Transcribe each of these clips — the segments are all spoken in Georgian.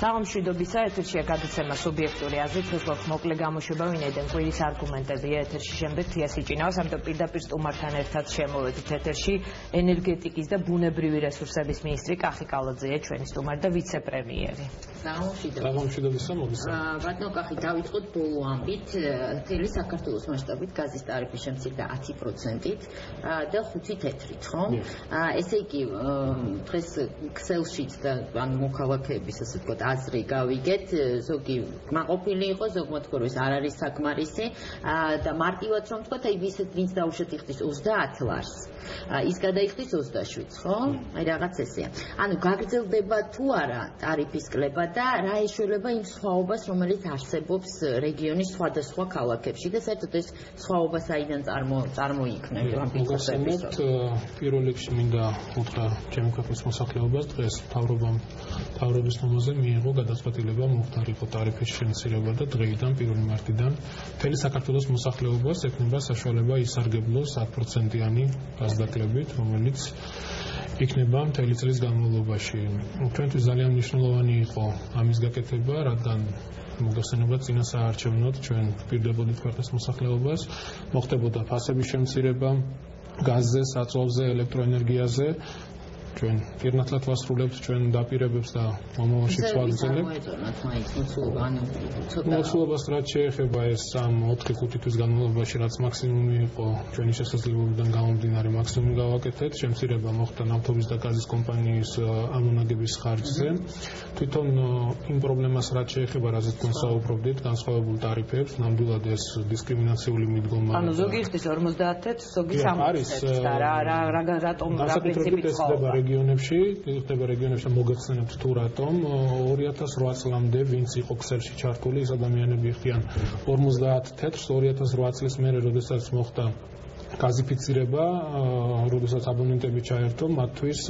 საღამშვიდობისა ეთერშია გადაცემა სუბიექტური აზრით თესლობს მოკლე გამოშვება ვინაიდან კვირის არგუმენტებია ეთერში შემდეგ თიასიჭინავს ამიტომ პირდაპირ სტუმართან ერთად შემოვედით ეთერში ენერგეტიკის და ბუნებრივი რესურსების მინისტრი კახი კალაძეა ჩვენი სტუმარი და ვიცე-პრემიერი. საღამშვიდობისა მოგესალმებით. ბატონო კახი დავიწყოთ ბოლო ამბით მთელი საქართველოს მასშტაბით გაზის ტარიფი შემცირდა 10%-ით და 5 თეთრით, ხო? ესე იგი დღეს ქსელშიც და ან მოქალაქეების ასე ვთქვათ აზრი გავიგეთ, ზოგი მაყოფილი იყო, ზოგმა თქვა რომ ეს არ არის საკმარისი და მარტივად რომ ვთქვათ, აი ვინც დაუშვათ იხდის 30 ლარს. ის გადაიხდის 27-ს, ხო? აი რაღაც ესეა. ანუ გაგრძელდება თუ არა ტარიფის კლება და რა ეშველება იმ სხვაობას, რომელიც არსებობს რეგიონის სხვადასხვა ქალაქებში და საერთოდ ეს სხვაობა საიდან წარმოიქმნება ამ ფიქრებით. პირველ რიგში მინდა უთხრა ჩემი ქვეყნის მოსახლეობას დღეს მთავრობის ნომაზე მიიღო გადაწყვეტილება მომხდარიყო ტარიფის შემცირება და დღეიდან 1 მარტიდან მთელი საქართველოს მოსახლეობას ექნება საშუალება ისარგებლოს 10%-იანი გაზდაკლებით, რომელიც იქნება მთელი წლის განმავლობაში. ჩვენთვის ძალიან მნიშვნელოვანი იყო ამის გაკეთება, რადგან მოგხსენება წინა საარჩევნოდ ჩვენ ვპირდებოდით ქვეყნის მოსახლეობას, მოხდებოდა ფასების შემცირება გაზზე, საწვავზე, ელექტროენერგიაზე. ჩვენ პირნათლად ვასრულებთ ჩვენ დაპირებებს და მომავალშიც ვაგრძელებთ. მოცულობას რაც შეეხება ეს 3-4 თვის განმავლობაში რაც მაქსიმუმი იყო ჩვენი შესაძლებლობიდან გამომდინარე მაქსიმუმი გავაკეთეთ. შემცირება მოხდა ნავთობის და გაზის კომპანიის ამონაგების ხარჯზე. თვითონ იმ პრობლემას რაც შეეხება რაზეც თქვენ საუბრობდით, განსხვავებულ ტარიფებს, ნამდვილად ეს დისკრიმინაციული მიდგომა. ანუ ზოგი იხდის 50-ით, ზოგი 60-ით და რატომ რა პრინციპით ხო? რეგიონებში მოგეხსენებთ თუ რატომ 2008 წლამდე ვინც იყო ქსელში ჩართული ეს ადამიანები ხდიან 50 თეთრს 2008 წლის მერე როდესაც მოხდა გაზიფიცირება, როდესაც აბონენტები ჩაერთო, მათთვის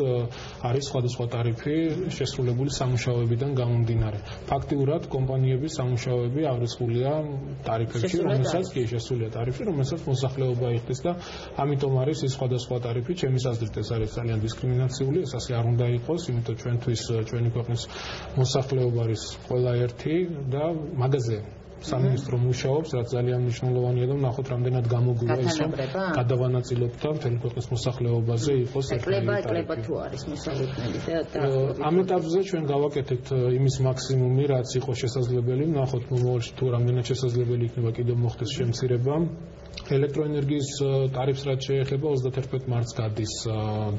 არის სხვადასხვა ტარიფი შესრულებული სამუშაოებიდან გამომდინარე. ფაქტიურად კომპანიების სამუშაოები აღრიცხულია ტარიფებში, რომელსაც კი შესულია ტარიფი, რომელსაც მოსახლეობა იხდის და ამიტომ არის ეს სხვადასხვა ტარიფი, ჩემის აზრით ეს არის ძალიან დისკრიმინაციული, ეს ასე არ უნდა იყოს, იმიტომ ჩვენთვის ჩვენი ქვეყნის მოსახლეობა არის ყველა ერთი და მაგაზე სამინისტრო მუშაობს, რაც ძალიან მნიშვნელოვანია და ნახოთ რამდენად გამოგვივა ის გადავანაწილოთ და მთელი ქვეყნის მოსახლეობაზე იყოს კლება თუ არის მოსალოდნელი და ამ ეტაპზე ჩვენ გავაკეთეთ იმის მაქსიმუმი, რაც იყო შესაძლებელი, ნახოთ მომავალში თუ რამდენად შესაძლებელი იქნება კიდევ მოხდეს შემცირება. ელექტროენერგიის ტარიფს რაც შეეხება 31 მარტს გადის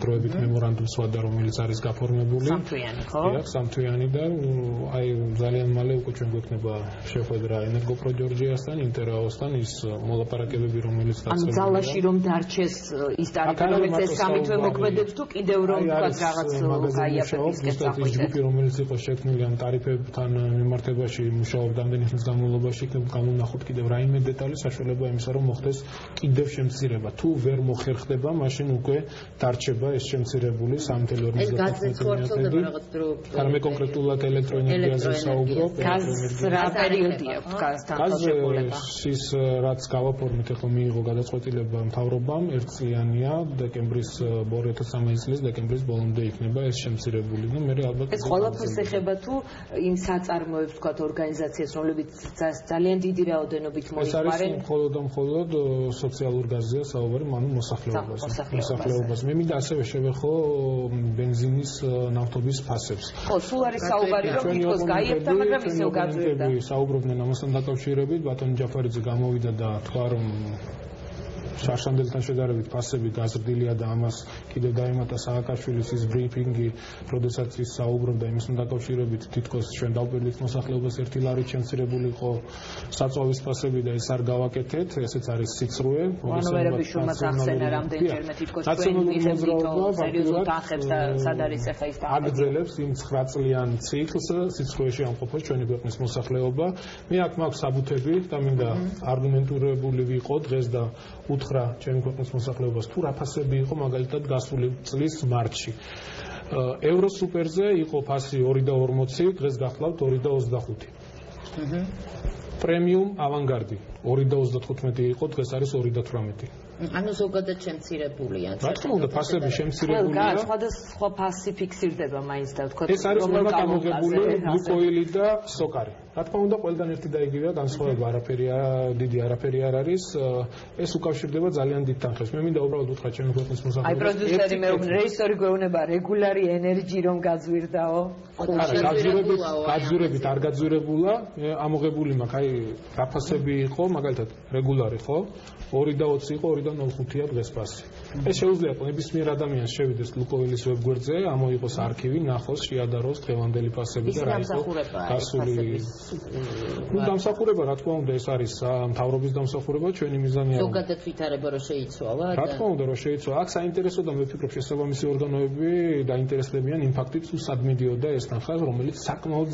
დროებით მემორანდუმის ვადა, რომელიც არის გაფორმებული. სამთვიანი, ხო? სამთვიანი და აი ძალიან მალე უკვე ჩვენ გვექნება შეხვედრა ენერგოპროჯორჯიასთან, ინტერაოსთან ის მოლაპარაკებები, რომელიც დაწყებულია. ანუ ძალაში რომ დარჩეს ის ტარიფი, რომელიც ეს სამთვე მოქმედებს თუ კიდევ რომ თქვა რაღაც გაიაფებისკენ წახვიდეთ. ჯგუფი, რომელიც იყო შექმნილი ამ ტარიფებთან მიმართებაში მუშაობდა ამდენი ხნის განმავლობაში, გამონახოთ კიდევ რაიმე დეტალი საშუალება იმისა, რომ მოხდეს კიდევ შემცირება. თუ ვერ მოხერხდება, მაშინ უკვე დარჩება ეს შემცირებული 3.45. ეს გაზზე ხორცელდება რაღაც დრო. მე კონკრეტულად ელექტროენერგიაზე საუბრობ. რა პერიოდი აქვს გაზთან ხელშეკრულება? ის რაც გავაფორმეთ, ახლა მიიღო გადაწყვეტილება მთავრობამ, 1 წლიანია, დეკემბრის 2013 წლის დეკემბრის ბოლომდე იქნება ეს შემცირებული და მე ალბათ ეს ყველაფერს ეხება თუ იმ საწარმოებს, თქვათ, ორგანიზაციას, რომლებიც ძალიან დიდი რაოდენობით მოიხმარენ. ეს არის მხოლოდ სოციალურ გაზია საუბარი, ანუ მოსახლეობას. მე მინდა ასევე შევეხო ბენზინის ნავთობის ფასებს. ხო, სულ არის საუბარი, რომ თვითონ გაიერთდა, მაგრამ ისევ გაძვირდა. საუბრობდნენ ამასთან დაკავშირებით, ბატონი ჯაფარიძე გამოვიდა და თქვა, რომ შარშანდელთან შედარებით ფასები გაზრდილია და ამას კიდევ დაემატა სააკაშვილის ის ბრიფინგი, როდესაც ის საუბრობდა იმასთან დაკავშირებით, თითქოს ჩვენ დავპირდით მოსახლეობას 1 ლარით შემცირებული იყო საწვავის ფასები და ეს არ გავაკეთეთ, ესეც არის სიცრუე. მანოვერები შუმაც ახსენა რამდენჯერმე თითქოს თქვენ მიიღებდითო სერიოზულ თანხებს და სად არის ახლა ის თანხები. აგრძელებს იმ 9 წლიან ციკლს სიცრუეში ამყოფოს ჩვენი ქვეყნის მოსახლეობა. მე აქ მაქვს საბუთები და მინდა არგუმენტირებული ვიყო დღეს და უთხრა ჩემი ქვეყნის მოსახლეობას თუ რა ფასები იყო მაგალითად გასული წლის მარტში. ევროსუპერზე იყო ფასი 2.40, დღეს გახლავთ 2.25. პრემიუმ ავანგარდი 2.35 იყო, დღეს არის 2.18. ანუ ზოგადად შემცირებულია. რა თქმა უნდა, ფასები შემცირებულია. სხვადასხვა ფასი ფიქსირდება მაინც და თქვა ეს არის ყველა გამოგებული ლუკოილი და სოკარი. რა თქმა უნდა, ყველგან ერთი და იგივეა, განსხვავება დიდი არაფერი არ არის. ეს უკავშირდება ძალიან დიდ თანხებს. მე მინდა უბრალოდ უთხრა ჩემი ქვეყნის მოსახლეობას. აი პროდიუსერი რეჟისორი გვეუბნება რეგულარი ენერგი რომ გაძვირდაო. გაძვირებით არ გაძვირებულა, ამოღებული მაქვს, აი დაფასები იყო, მაგალითად, რეგულარი ხო? 2 და 20 იყო, 2 და 0.5-ია დღეს ფასი. ეს შეუძლია ნებისმიერ ადამიანს შევიდეს ლუკოილის ვებგვერდზე, ამოიღოს არქივი, ნახოს, შეადაროს დღევანდელი ფასები და რა იყო გასული. ნუ დამსახურება, რა თქმა უნდა, ეს არის მთავრობის დამსახურება, ჩვენი მიზანია. ზოგადად ვითარება რომ შეიცვალა. რა თქმა უნდა, რომ შეიცვალა. აქ საინტერესო და მე ვფიქრობ, შესაბამისი ორგანოები დაინტერესდებიან იმ ფაქტით, თუ სად მიდიოდა ეს თანხა, რომელიც საკმაოდ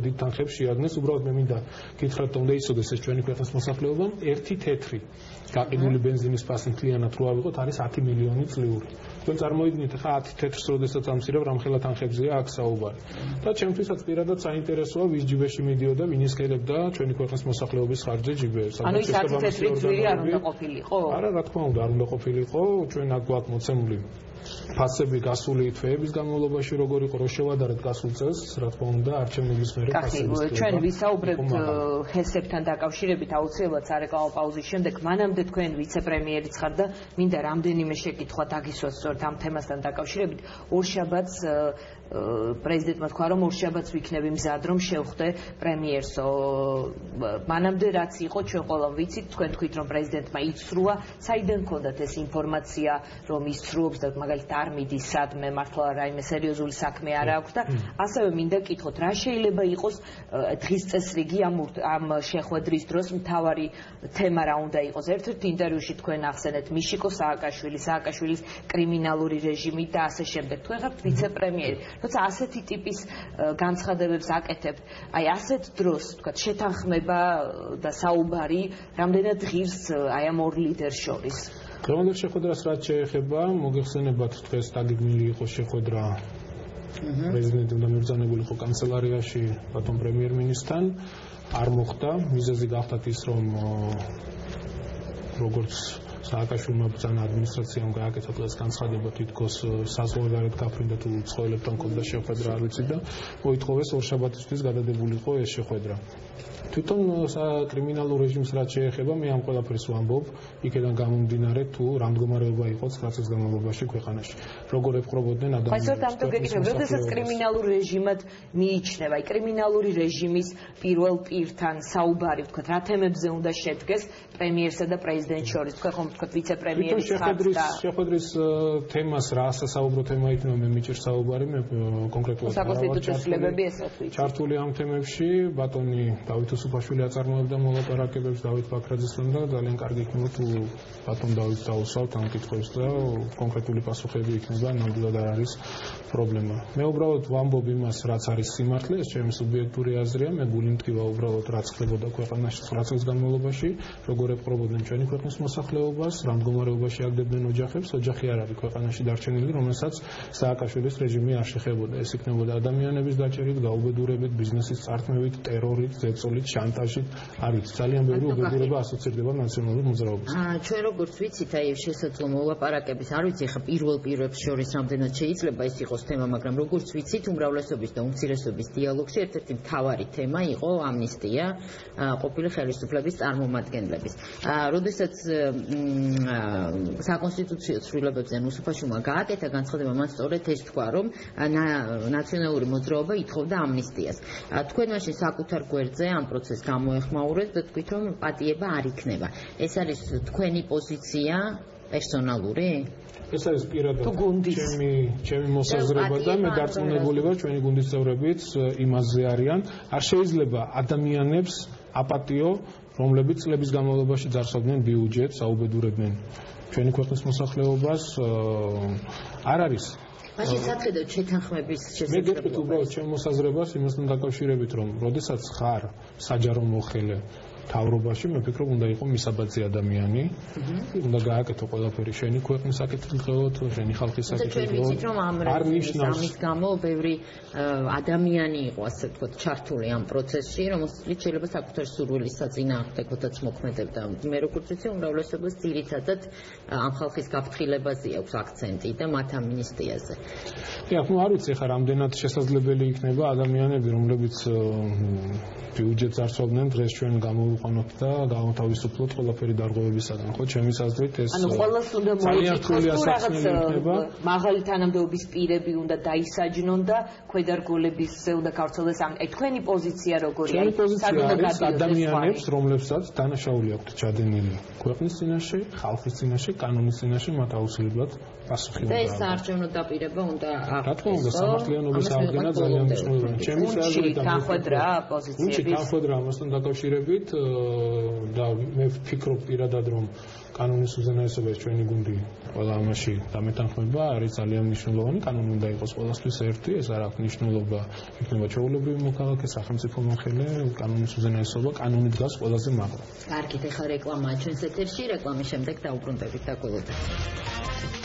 დიდ თანხებს შეადგენს. უბრალოდ მე მინდა გითხრათ, უნდა იცოდეს ეს ჩვენი ქვეყნის მოსახლეობამ, ერთი თეთრი გაყიდული ბენზინის ფასი მთლიანად რო ავიღოთ, არის 10 მილიონი წლიური. თქვენ წარმოიდგინეთ, ხა 10 თეთრს როდესაც ამცირებ, რამხელა თანხებზეა აქ საუბარი. და ჩემთვისაც პირადად საინტერესოა, ვის ჯიბეში მიდიოდა, ვინ ისყედებდა ჩვენი ქვეყნის მოსახლეობის ხარჯზე ჯიბეებს. ანუ ის 10 თეთრი ძვირი არ უნდა ყოფილიყო? არა, რა თქმა უნდა, არ უნდა ყოფილიყო. ჩვენ აქ გვაქვს მოცემული ფასები გასული თვეების განმავლობაში როგორ იყო, რო შევადარეთ გასულ წელს, რა თქმა უნდა, არჩევნების მერე ფასების. ჩვენ ვისაუბრებთ ჰესებთან დაკავშირებით, აუცილებლად სარეკლამო პაუზის შემდეგ, მანამდე თქვენ ვიცე-პრემიერიც ხართ და მინდა რამდენიმე შეკითხვა დაგისვათ სწორედ ამ თემასთან დაკავშირებით. ორშაბათს პრეზიდენტმა თქვა, რომ ორშაბათს ვიქნები მზად, რომ შევხვდე პრემიერსო. მანამდე რაც იყო, ჩვენ ყველამ ვიცით, თქვენ თქვით, რომ პრეზიდენტმა იცრუა, საიდან გქონდათ ეს ინფორმაცია, რომ ისრუობს და მაგალითად არ მიდის სადმე, მართლა რაიმე სერიოზული საქმე არ აქვს და ასევე მინდა გკითხოთ, რა შეიძლება იყოს დღის წესრიგი ამ შეხვედრის დროს მთავარი თემა რა უნდა იყოს. ერთ-ერთ ინტერვიუში თქვენ ახსენეთ მიშიკო სააკაშვილის კრიმინალური რეჟიმი და ასე შემდეგ. თქვენ ხართ ვიცე-პრემიერი. როცა ასეთი ტიპის განცხადებებს აკეთებთ, აი ასეთ დროს, თქვა შეთანხმება და საუბარი რამდენად ღირს აი ამ ორ ლიდერს შორის. დღევანდელ შეხვედრას რაც შეეხება, მოგეხსენებათ დღეს დაგეგმილი იყო შეხვედრა პრეზიდენტთან და მებრძანებული იყო კანცელარიაში ბატონ პრემიერ-მინისტრთან. არ მოხდა, მიზეზი გახდათ ის, რომ როგორც სააკაშვილმა ბრძანა ადმინისტრაციამ გააკეთა დღეს განცხადება, თითქოს საზღვარგარეთ გაფრინდა თუ ცხოველებთან მქონდა შეხვედრა, არ ვიცი და მოითხოვეს ორშაბათისთვის გადადებული იყო ეს შეხვედრა. თვითონ კრიმინალურ რეჟიმს რაც შეეხება, მე ამ ყველაფერს ვამბობ, იქიდან გამომდინარე თუ რა მდგომარეობა იყო 9 წლის განმავლობაში ქვეყანაში. როგორ ეპყრობოდნენ ადამიანებს. ხაիսოთ ამიტომ გეკითხები, როდესაც კრიმინალურ რეჟიმად მიიჩნევა, აი კრიმინალური რეჟიმის პირველ პირთან საუბარი, ვთქვათ, რა თემებზე უნდა შედგეს პრემიერსა და პრეზიდენტს შორის, თქვენ ხომ ვთქვათ ვიცე-პრემიერის ხართ და შეხვედრის თემას რა სასაუბრო თემა იქნება, მე მიჭირს საუბარი, მე კონკრეტულად საკონსტიტუციო ცვლილებები ესაც ვიცი. ჩართული ამ თემებში ბატონი დავით უსუფაშვილი აწარმოებდა მოლაპარაკებებს დავით ბაქრაძესთან და ძალიან კარგი იქნება თუ ბატონ დავითს დაუსვათ ამ კითხვებს და კონკრეტული პასუხები იქნება, ნამდვილად არ არის პრობლემა. მე უბრალოდ ვამბობ იმას, რაც არის სიმართლე, ეს ჩემი სუბიექტური აზრია, მე გული მткиვა უბრალოდ რაც ხდებოდა ქვეყანაში 9 წლის განმავლობაში, როგორ ეპყრობოდნენ ჩვენი ქვეყნის მოსახლეობას, რა მდგომარეობაში აგდებდნენ ოჯახებს, ოჯახი არ არის ქვეყანაში დარჩენილი, რომელსაც სააკაშვილის რეჟიმი არ შეხებოდა. ეს იქნებოდა ადამიანების დაჭერით, გაუბედურებით, ბიზნესის წართმევით, ტერორით, ზეწოლით, შანტაჟით, არის ძალიან ბევრი უბედურება ასოცირდება ნაციონალურ მოძრაობას. ჩვენ როგორც ვიცით, აი შესაძლო მოლაპარაკების, არ ვიცი ხა პირველ პირებს შორის რამდენად შეიძლება ეს იყოს თემა, მაგრამ როგორც ვიცით, უმრავლესობის და უმცირესობის დიალოგში ერთ-ერთი მთავარი თემა იყო ამნისტია ყოფილი ხელისუფლების წარმომადგენლების. როდესაც საკონსტიტუციო ცვლილებებზე უსუფაშვილმა გააკეთა განცხადება, მან სწორედ ეს თქვა, რომ ნაციონალური მოძრაობა ითხოვდა ამნისტიას. თქვენ მაშინ საკუთარ გვერდზე ამ პროცესს გამოეხმაურეთ და თქვით, რომ პატიება არ იქნება. ეს არის თქვენი პოზიცია პერსონალური? ეს არის პირადად ჩემი მოსაზრება და მე დარწმუნებული ვარ, ჩვენი გუნდის წევრებიც იმაზე არიან. არ შეიძლება ადამიანებს აპატიო, რომლებიც წლების განმავლობაში ძარცვავდნენ ბიუჯეტს, აუბედურებდნენ ჩვენი ქვეყნის მოსახლეობას, არ არის. მაშინ სახედავთ შეთანხმების შესაძლებლობას. მე გეტყვით უბრალოდ ჩემ მოსაზრებას იმასთან დაკავშირებით, რომ როდესაც ხარ საჯარო მოხელე, თავრობაში მე ვფიქრობ უნდა იყოს მისაბაძი ადამიანი უნდა გააკეთო ყველაფერი შენი ქვეყნის საკითხით შენი ხალხის საკითხით არ ნიშნავს ამის გამო ბევრი ადამიანი იყო ასე ვთქვათ ჩართული ამ პროცესში რომელსაც შეიძლება საკუთარ სურვილის საწინააღმდეგოდაც მოქმედებდა მე როგორც ვიცი უმრავლესობას ძირითადად ამ ხალხის გაფრთხილებაზე აქვს აქცენტი და მათ ამინისტიაზე ხო არ ვიცი ხა რამდენად შესაძლებელი იქნება ადამიანები რომლებიც ბიუჯეტს არ ცნობდნენ დღეს ჩვენ გამოვიყვანოთ და გავთავისუფლოთ ყველაფერი დარღვევებისაგან ხო ჩემის აზრით ეს ანუ ყველას უნდა მოიწოს რაღაც მაღალი თანამდებობის პირები უნდა დაისაჯნონ და ქვედარგოლების უნდა გავრცელდეს ამ თქვენი პოზიცია როგორია ის ადამიანებს რომლებსაც დანაშაული აქვთ ჩადენილი ქვეყნის წინაშე ხალხის წინაშე კანონის წინაშე მათ აუცილებლად პასუხი უნდა ეს საარჩევნო დაპირება უნდა რა თქმა უნდა სამართლიანობის აღდგენა ძალიან მნიშვნელოვანია ჩემის აზრით განხვედრა პოზიციების განხვედრა ამასთან დაკავშირებით და მე ვფიქრობ პირადად რომ კანონის უზენაესობა ჩვენი გუნდი ყველა ამაში დამეთანხმება არის ძალიან მნიშვნელოვანი კანონი უნდა იყოს ყველასთვის ერთი ეს არ აქვს მნიშვნელობა იქნება ჩვეულებრივი მოქალაქე სახელმწიფო მოხელე კანონის უზენაესობა კანონი დგას ყველაზე მაღლა კარგით ეხლა რეკლამაა ჩვენს ეთერში რეკლამის შემდეგ დაუბრუნდებით და გულოდეთ